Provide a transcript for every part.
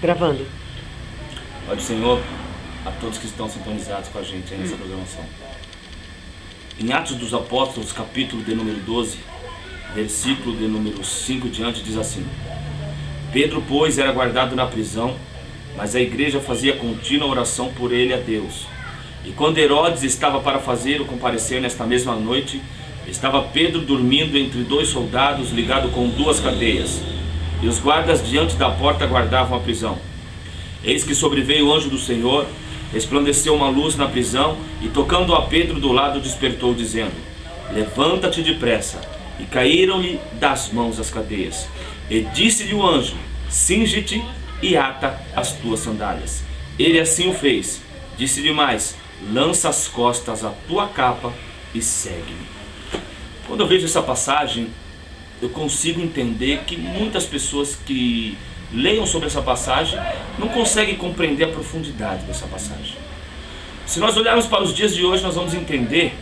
Gravando. Pode, Senhor, a todos que estão sintonizados com a gente aí nessa programação. Em Atos dos Apóstolos, capítulo de número 12, versículo de número 5 diante, diz assim: Pedro, pois, era guardado na prisão, mas a igreja fazia contínua oração por ele a Deus. E quando Herodes estava para fazer o comparecer nesta mesma noite, estava Pedro dormindo entre dois soldados, ligado com duas cadeias, e os guardas diante da porta guardavam a prisão. Eis que sobreveio o anjo do Senhor, resplandeceu uma luz na prisão, e tocando a Pedro do lado despertou, dizendo: Levanta-te depressa. E caíram-lhe das mãos as cadeias. E disse-lhe o anjo: Cinge-te e ata as tuas sandálias. Ele assim o fez. Disse-lhe mais: Lança às costas a tua capa e segue-me. Quando eu vejo essa passagem, eu consigo entender que muitas pessoas que leiam sobre essa passagem não conseguem compreender a profundidade dessa passagem. Se nós olharmos para os dias de hoje, nós vamos entender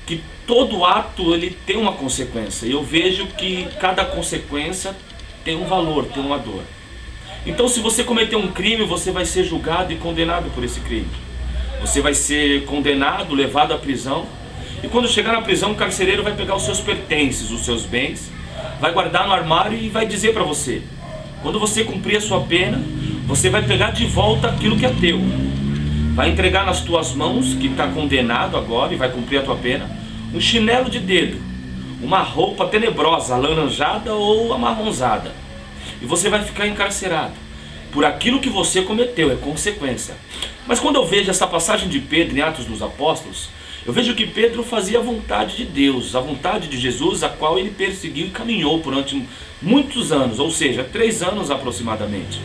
que todo ato ele tem uma consequência. E eu vejo que cada consequência tem um valor, tem uma dor. Então, se você cometer um crime, você vai ser julgado e condenado por esse crime. Você vai ser condenado, levado à prisão. E quando chegar na prisão, o carcereiro vai pegar os seus pertences, os seus bens, vai guardar no armário e vai dizer para você: quando você cumprir a sua pena, você vai pegar de volta aquilo que é teu. Vai entregar nas tuas mãos, que está condenado agora e vai cumprir a tua pena, um chinelo de dedo, uma roupa tenebrosa, alaranjada ou amarronzada. E você vai ficar encarcerado por aquilo que você cometeu, é consequência. Mas quando eu vejo essa passagem de Pedro em Atos dos Apóstolos, eu vejo que Pedro fazia a vontade de Deus, a vontade de Jesus, a qual ele perseguiu e caminhou durante muitos anos, ou seja, 3 anos aproximadamente.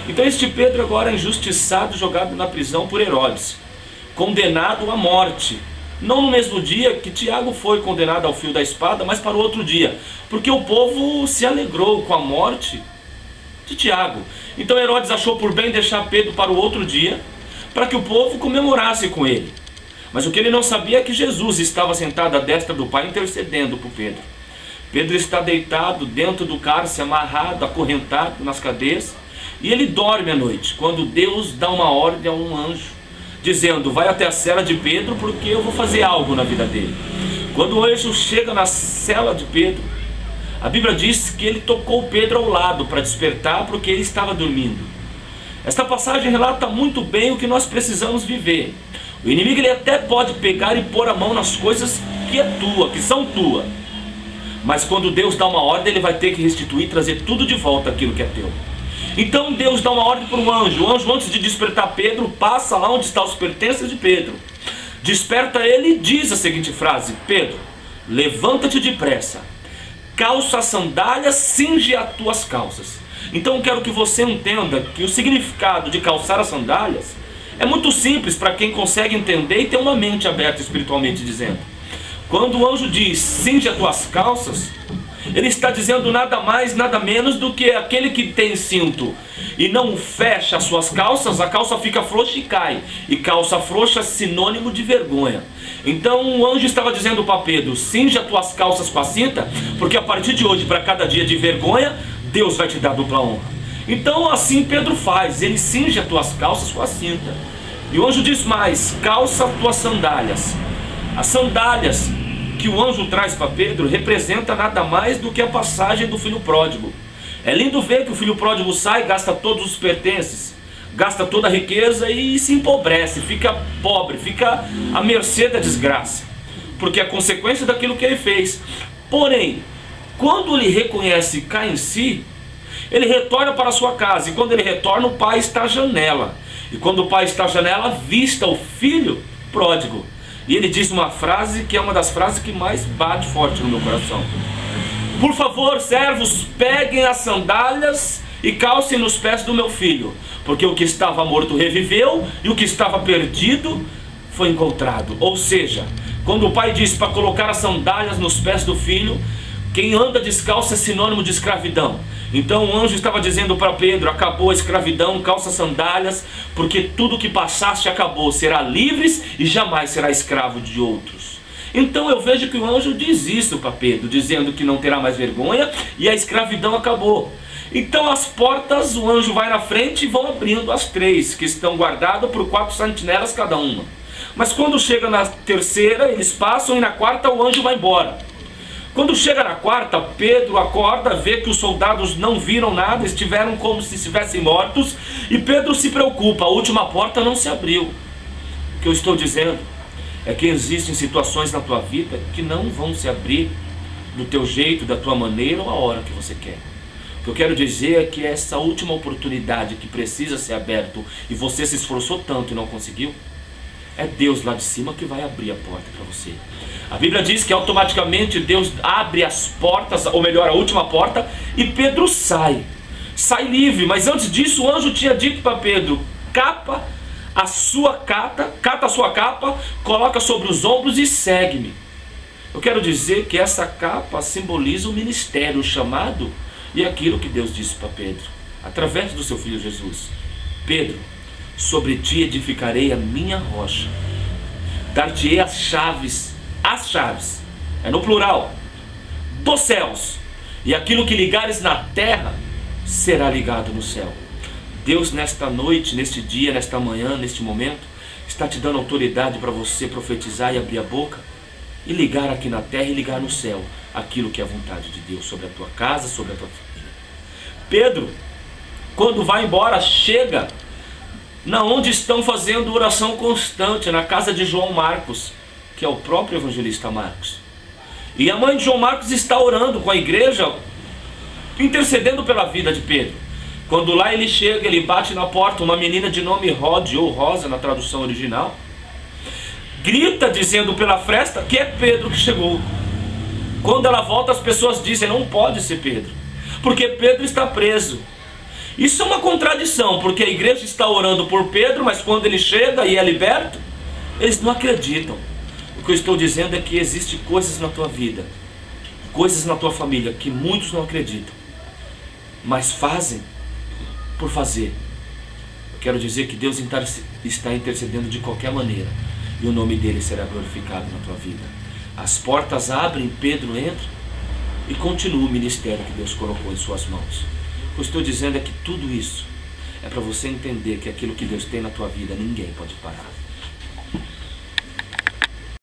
Então este Pedro agora é injustiçado, jogado na prisão por Herodes, condenado à morte. Não no mesmo dia que Tiago foi condenado ao fio da espada, mas para o outro dia, porque o povo se alegrou com a morte de Tiago. Então Herodes achou por bem deixar Pedro para o outro dia, para que o povo comemorasse com ele. Mas o que ele não sabia é que Jesus estava sentado à destra do Pai intercedendo por Pedro. Pedro está deitado dentro do cárcere, amarrado, acorrentado nas cadeias, e ele dorme à noite, quando Deus dá uma ordem a um anjo, dizendo: vai até a cela de Pedro, porque eu vou fazer algo na vida dele. Quando o anjo chega na cela de Pedro, a Bíblia diz que ele tocou Pedro ao lado para despertar, porque ele estava dormindo. Esta passagem relata muito bem o que nós precisamos viver. O inimigo ele até pode pegar e pôr a mão nas coisas que é tua, que são tua. Mas quando Deus dá uma ordem, ele vai ter que restituir, trazer tudo de volta aquilo que é teu. Então Deus dá uma ordem para o anjo. O anjo, antes de despertar Pedro, passa lá onde estão os pertences de Pedro. Desperta ele e diz a seguinte frase: Pedro, levanta-te depressa, calça as sandálias, cinge as tuas calças. Então eu quero que você entenda que o significado de calçar as sandálias é muito simples para quem consegue entender e ter uma mente aberta espiritualmente dizendo. Quando o anjo diz cinge as tuas calças, ele está dizendo nada mais, nada menos do que aquele que tem cinto e não fecha as suas calças, a calça fica frouxa e cai. E calça frouxa é sinônimo de vergonha. Então o anjo estava dizendo para Pedro: cinge as tuas calças com a cinta, porque a partir de hoje, para cada dia de vergonha, Deus vai te dar dupla honra. Então assim Pedro faz, ele cinge as tuas calças com a cinta. E o anjo diz mais: calça as tuas sandálias. As sandálias que o anjo traz para Pedro representa nada mais do que a passagem do filho pródigo. É lindo ver que o filho pródigo sai, gasta todos os pertences, gasta toda a riqueza e se empobrece, fica pobre, fica à mercê da desgraça, porque é a consequência daquilo que ele fez. Porém, quando ele reconhece e cai em si, ele retorna para a sua casa, e quando ele retorna, o pai está à janela. E quando o pai está à janela, avista o filho pródigo. E ele diz uma frase que é uma das frases que mais bate forte no meu coração: por favor, servos, peguem as sandálias e calcem nos pés do meu filho, porque o que estava morto reviveu e o que estava perdido foi encontrado. Ou seja, quando o pai diz para colocar as sandálias nos pés do filho, quem anda descalço é sinônimo de escravidão. Então o anjo estava dizendo para Pedro: acabou a escravidão, calça sandálias, porque tudo que passaste acabou, será livres e jamais será escravo de outros. Então eu vejo que o anjo diz isso para Pedro, dizendo que não terá mais vergonha e a escravidão acabou. Então as portas, o anjo vai na frente e vão abrindo as 3, que estão guardadas por 4 sentinelas cada uma. Mas quando chega na terceira, eles passam, e na quarta o anjo vai embora. Quando chega na quarta, Pedro acorda, vê que os soldados não viram nada, estiveram como se estivessem mortos, e Pedro se preocupa, a última porta não se abriu. O que eu estou dizendo é que existem situações na tua vida que não vão se abrir do teu jeito, da tua maneira ou a hora que você quer. O que eu quero dizer é que essa última oportunidade que precisa ser aberta e você se esforçou tanto e não conseguiu, é Deus lá de cima que vai abrir a porta para você. A Bíblia diz que automaticamente Deus abre as portas, ou melhor, a última porta, e Pedro sai livre. Mas antes disso o anjo tinha dito para Pedro: cata a sua capa, coloca sobre os ombros e segue-me. Eu quero dizer que essa capa simboliza o ministério, o chamado, e aquilo que Deus disse para Pedro, através do seu filho Jesus: Pedro, sobre ti edificarei a minha rocha, dar-te-ei as chaves, é no plural, dos céus, e aquilo que ligares na terra será ligado no céu. Deus nesta noite, neste dia, nesta manhã, neste momento, está te dando autoridade para você profetizar e abrir a boca e ligar aqui na terra e ligar no céu aquilo que é a vontade de Deus sobre a tua casa, sobre a tua família. Pedro, quando vai embora, chega na onde estão fazendo oração constante, na casa de João Marcos, que é o próprio evangelista Marcos. E a mãe de João Marcos está orando com a igreja, intercedendo pela vida de Pedro. Quando lá ele chega, ele bate na porta, uma menina de nome Rod, ou Rosa na tradução original, grita dizendo pela fresta que é Pedro que chegou. Quando ela volta, as pessoas dizem: não pode ser Pedro, porque Pedro está preso. Isso é uma contradição, porque a igreja está orando por Pedro, mas quando ele chega e é liberto, eles não acreditam. O que eu estou dizendo é que existem coisas na tua vida, coisas na tua família, que muitos não acreditam, mas fazem por fazer. Eu quero dizer que Deus está intercedendo de qualquer maneira, e o nome dele será glorificado na tua vida. As portas abrem, Pedro entra e continua o ministério que Deus colocou em suas mãos. O que eu estou dizendo é que tudo isso é para você entender que aquilo que Deus tem na tua vida, ninguém pode parar.